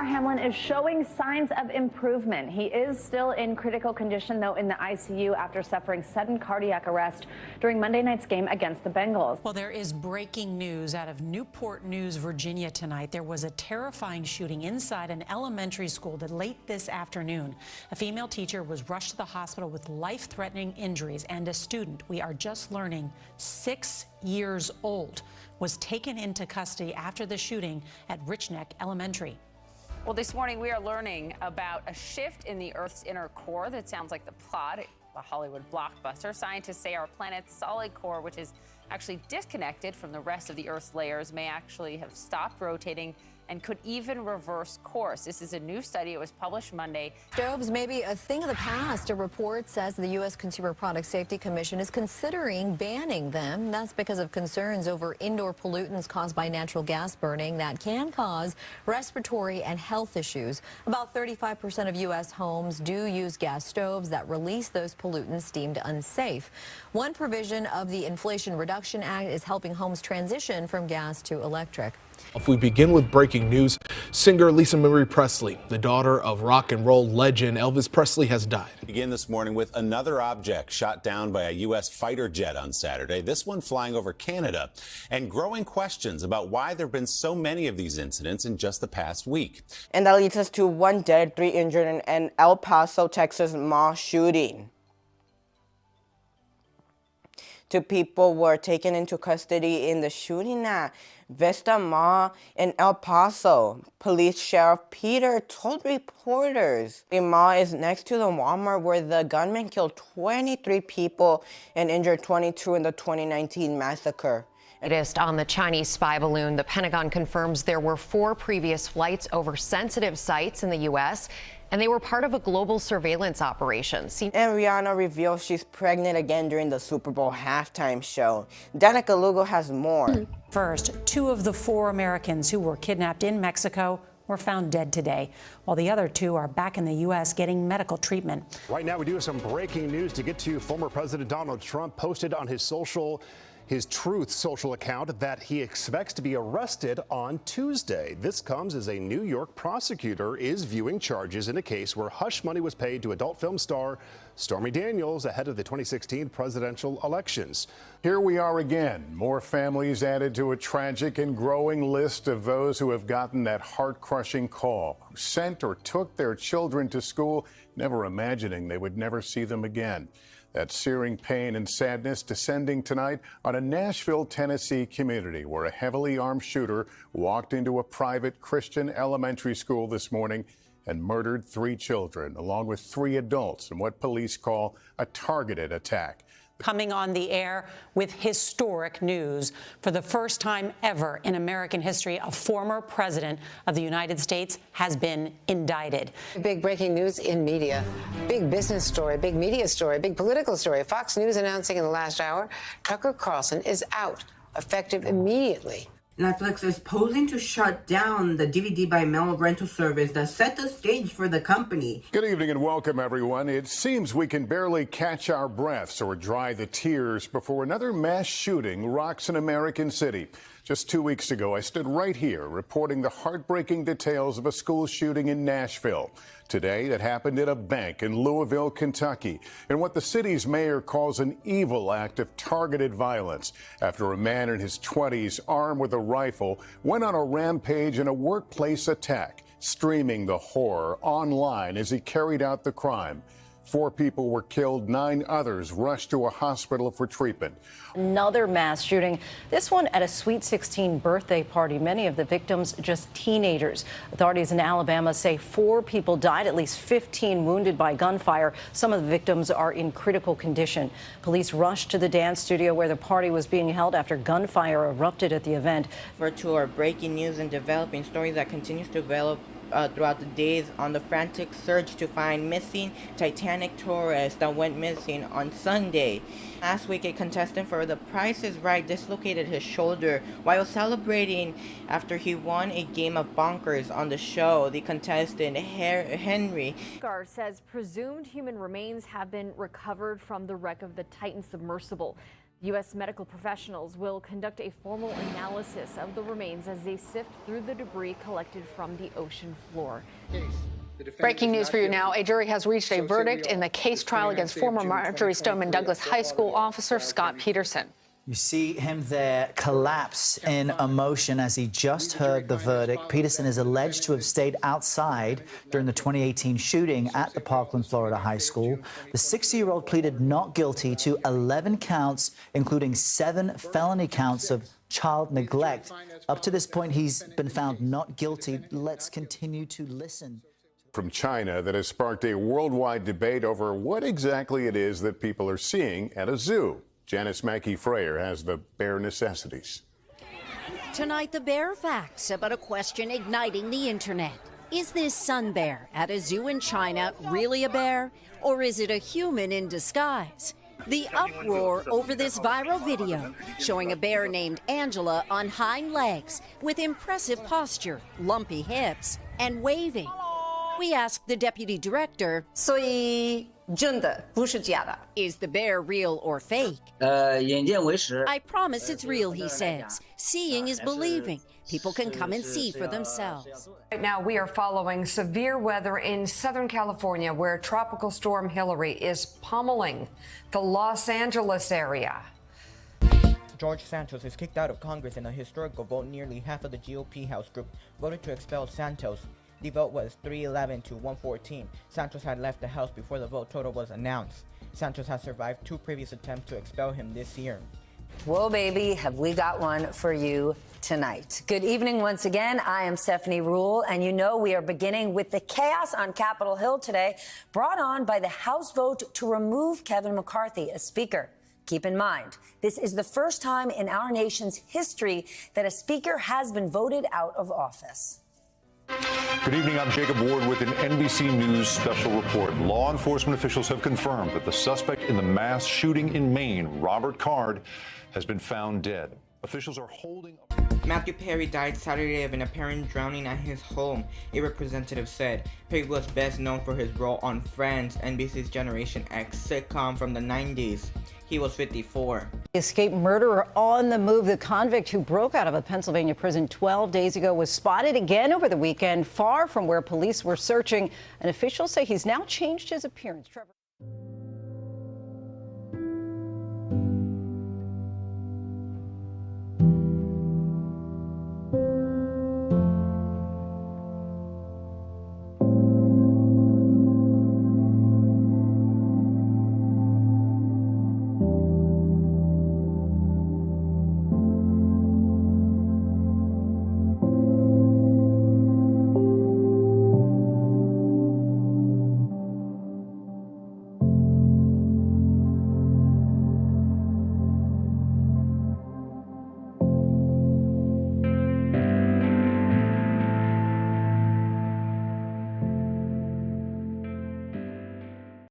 Hamlin is showing signs of improvement. He is still in critical condition, though, in the ICU after suffering sudden cardiac arrest during Monday night's game against the Bengals. Well, there is breaking news out of Newport News, Virginia tonight. There was a terrifying shooting inside an elementary school late this afternoon. A female teacher was rushed to the hospital with life-threatening injuries, and a student, we are just learning, 6 years old, was taken into custody after the shooting at Richneck Elementary. Well, this morning we are learning about a shift in the Earth's inner core that sounds like the plot of a Hollywood blockbuster. Scientists say our planet's solid core, which is actually disconnected from the rest of the Earth's layers, may actually have stopped rotating and could even reverse course. This is a new study. It was published Monday. Stoves may be a thing of the past. A report says the U.S. Consumer Product Safety Commission is considering banning them. That's because of concerns over indoor pollutants caused by natural gas burning that can cause respiratory and health issues. About 35% of U.S. homes do use gas stoves that release those pollutants deemed unsafe. One provision of the Inflation Reduction Act is helping homes transition from gas to electric. If we begin with breaking news, singer Lisa Marie Presley, the daughter of rock and roll legend Elvis Presley, has died. Begin this morning with another object shot down by a U.S. fighter jet on Saturday, this one flying over Canada, and growing questions about why there have been so many of these incidents in just the past week. And that leads us to 1 dead, 3 injured in an El Paso, Texas mall shooting. 2 people were taken into custody in the shooting at Vista Mall in El Paso. Police Sheriff Peter told reporters the mall is next to the Walmart where the gunman killed 23 people and injured 22 in the 2019 massacre. Latest on the Chinese spy balloon, the Pentagon confirms there were 4 previous flights over sensitive sites in the U.S., and they were part of a global surveillance operation. And Rihanna reveals she's pregnant again during the Super Bowl halftime show. Danica Lugo has more. First, 2 of the 4 Americans who were kidnapped in Mexico were found dead today, while the other 2 are back in the U.S. getting medical treatment. Right now, we do have some breaking news to get to. Former President Donald Trump posted on his Truth social account that he expects to be arrested on Tuesday. This comes as a New York prosecutor is viewing charges in a case where hush money was paid to adult film star Stormy Daniels ahead of the 2016 presidential elections. Here we are again. More families added to a tragic and growing list of those who have gotten that heart-crushing call, who sent or took their children to school, never imagining they would never see them again. That searing pain and sadness descending tonight on a Nashville, Tennessee community where a heavily armed shooter walked into a private Christian elementary school this morning and murdered 3 children, along with 3 adults in what police call a targeted attack. Coming on the air with historic news. For the first time ever in American history, a former president of the United States has been indicted. Big breaking news in media. Big business story, big media story, big political story. Fox News announcing in the last hour, Tucker Carlson is out, effective immediately. Netflix is posing to shut down the DVD by mail rental service that set the stage for the company. Good evening and welcome, everyone. It seems we can barely catch our breaths or dry the tears before another mass shooting rocks an American city. Just 2 weeks ago, I stood right here reporting the heartbreaking details of a school shooting in Nashville. Today, that happened at a bank in Louisville, Kentucky, in what the city's mayor calls an evil act of targeted violence after a man in his 20s, armed with a rifle, went on a rampage in a workplace attack, streaming the horror online as he carried out the crime. 4 people were killed, 9 others rushed to a hospital for treatment. Another mass shooting, this one at a Sweet 16 birthday party. Many of the victims just teenagers. Authorities in Alabama say 4 people died, at least 15 wounded by gunfire. Some of the victims are in critical condition. Police rushed to the dance studio where the party was being held after gunfire erupted at the event. For to our breaking news and developing stories that continues to develop throughout the days on the frantic search to find missing Titanic tourist that went missing on Sunday. Last week, a contestant for The Price is Right dislocated his shoulder while celebrating after he won a game of bonkers on the show. The contestant, Henry Gar says presumed human remains have been recovered from the wreck of the Titan submersible. U.S. medical professionals will conduct a formal analysis of the remains as they sift through the debris collected from the ocean floor. Breaking news for you now. A jury has reached a verdict in the case trial against former Marjory Stoneman Douglas High School officer Scott Peterson. You see him there collapse in emotion as he just heard the verdict. Peterson is alleged to have stayed outside during the 2018 shooting at the Parkland, Florida high school. The 60-year-old pleaded not guilty to 11 counts, including 7 felony counts of child neglect. Up to this point, he's been found not guilty. Let's continue to listen. From China that has sparked a worldwide debate over what exactly it is that people are seeing at a zoo. Janice Mackey-Freyer has the bare necessities. Tonight, the bare facts about a question igniting the internet. Is this sun bear at a zoo in China really a bear, or is it a human in disguise? The uproar over this viral video showing a bear named Angela on hind legs with impressive posture, lumpy hips, and waving. We asked the deputy director, is the bear real or fake? I promise it's real, he says. Seeing is believing. People can come and see for themselves. Right now, we are following severe weather in Southern California, where Tropical Storm Hillary is pummeling the Los Angeles area. George Santos is kicked out of Congress in a historical vote. Nearly half of the GOP House group voted to expel Santos. The vote was 311 to 114. Santos had left the House before the vote total was announced. Santos has survived 2 previous attempts to expel him this year. Whoa, baby, have we got one for you tonight. Good evening once again. I am Stephanie Rule, and you know we are beginning with the chaos on Capitol Hill today, brought on by the House vote to remove Kevin McCarthy as Speaker. Keep in mind, this is the first time in our nation's history that a Speaker has been voted out of office. Good evening. I'm Jacob Ward with an NBC News special report. Law enforcement officials have confirmed that the suspect in the mass shooting in Maine, Robert Card, has been found dead. Officials are holding... Matthew Perry died Saturday of an apparent drowning at his home, a representative said. Perry was best known for his role on Friends, NBC's Generation X sitcom from the 90s. He was 54. Escaped murderer on the move. The convict who broke out of a Pennsylvania prison 12 days ago was spotted again over the weekend, far from where police were searching. And officials say he's now changed his appearance. Trevor